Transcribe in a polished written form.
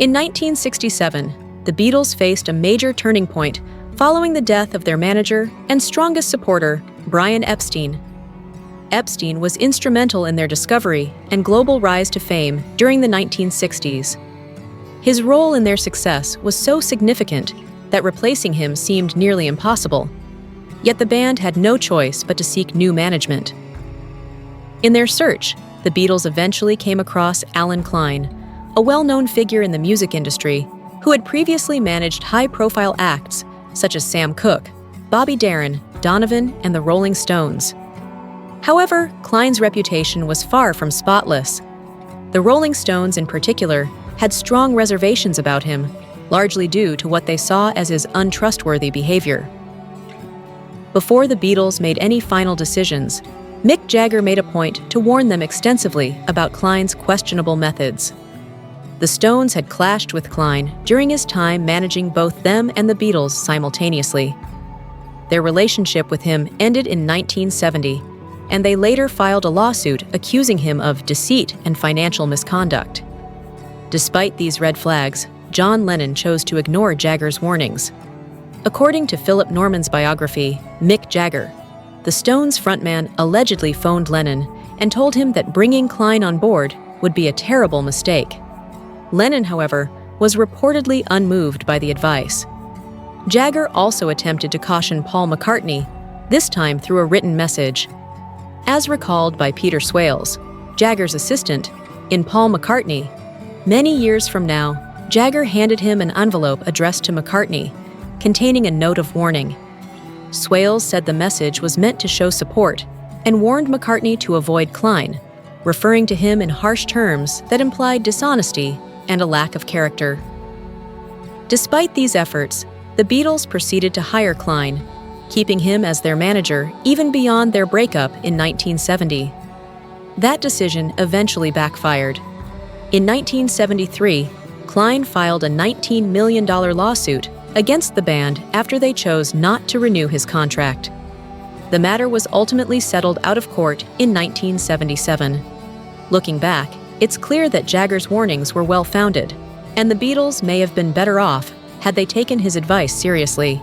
In 1967, the Beatles faced a major turning point following the death of their manager and strongest supporter, Brian Epstein. Epstein was instrumental in their discovery and global rise to fame during the 1960s. His role in their success was so significant that replacing him seemed nearly impossible. Yet the band had no choice but to seek new management. In their search, the Beatles eventually came across Allen Klein, a well-known figure in the music industry who had previously managed high-profile acts such as Sam Cooke, Bobby Darin, Donovan, and the Rolling Stones. However, Klein's reputation was far from spotless. The Rolling Stones, in particular, had strong reservations about him, largely due to what they saw as his untrustworthy behavior. Before the Beatles made any final decisions, Mick Jagger made a point to warn them extensively about Klein's questionable methods. The Stones had clashed with Klein during his time managing both them and the Beatles simultaneously. Their relationship with him ended in 1970, and they later filed a lawsuit accusing him of deceit and financial misconduct. Despite these red flags, John Lennon chose to ignore Jagger's warnings. According to Philip Norman's biography, Mick Jagger, the Stones' frontman allegedly phoned Lennon and told him that bringing Klein on board would be a terrible mistake. Lennon, however, was reportedly unmoved by the advice. Jagger also attempted to caution Paul McCartney, this time through a written message. As recalled by Peter Swales, Jagger's assistant, in Paul McCartney, many years from now, Jagger handed him an envelope addressed to McCartney, containing a note of warning. Swales said the message was meant to show support and warned McCartney to avoid Klein, referring to him in harsh terms that implied dishonesty and a lack of character. Despite these efforts, the Beatles proceeded to hire Klein, keeping him as their manager even beyond their breakup in 1970. That decision eventually backfired. In 1973, Klein filed a $19 million lawsuit against the band after they chose not to renew his contract. The matter was ultimately settled out of court in 1977. Looking back, it's clear that Jagger's warnings were well-founded, and the Beatles may have been better off had they taken his advice seriously.